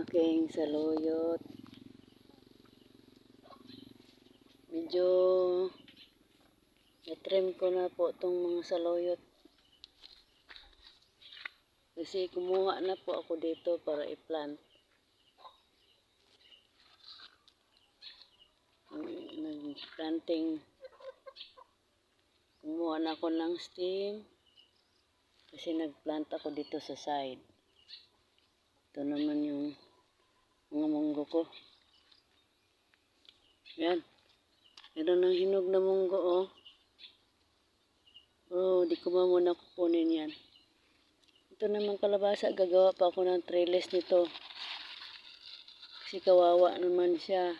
aking saluyot. Medyo na-trim ko na po itong mga saluyot. Kasi kumuha na po ako dito para i-plant. Nag-planting. Kumuha na ako ng stem. Kasi nag-plant ako dito sa side. Ito naman yung mga munggo ko. Yan. Meron ng hinog na munggo, oh. Oh, di ko muna kukunin yan. Ito naman kalabasa, gagawa pa ako ng trellis nito. Kasi kawawa naman siya.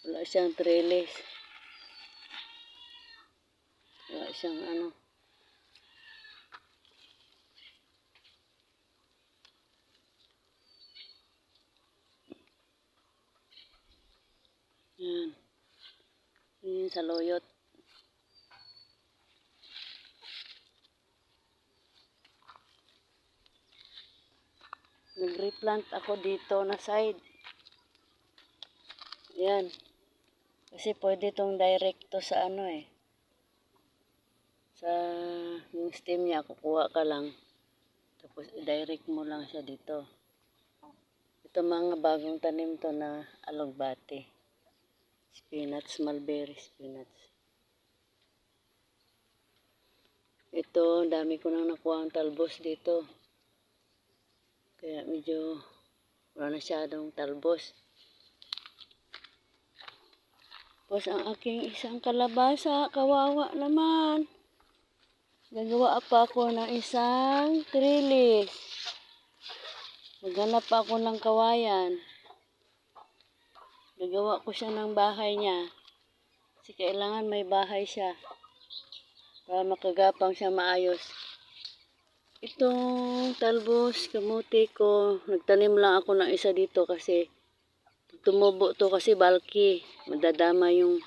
Wala siyang trellis. Wala siyang ano. Yan. Yan sa loyot. Nag-replant ako dito na side. Yan. Kasi pwede itong direct to sa ano eh. Sa yung stem niya, kukuha ka lang. Tapos direct mo lang siya dito. Ito mga bagong tanim to na alugbati. Spinach, mulberry spinach. Ito, dami ko nang nakuha ang talbos dito. Kaya medyo wala na masyadong talbos. Tapos ang aking isang kalabasa, kawawa naman. Gagawa pa ako ng isang trellis. Maghanap pa ako ng kawayan. Gagawa ko siya ng bahay niya. Kasi kailangan may bahay siya. Para makagapang siya maayos. Itong talbos, kamuti ko, nagtanim lang ako ng isa dito kasi tumubo to kasi bulky. Madadama yung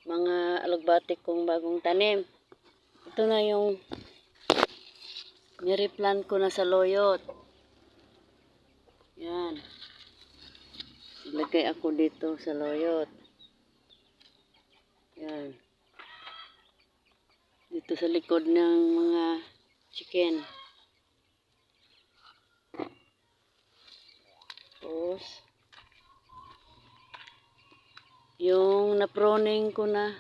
mga alugbati kong bagong tanim. Ito na yung nireplant ko na sa loyot. Yan. Ilagay ako dito sa loyot. Yan. Dito sa likod ng mga chicken. Tapos yung na-pruning ko na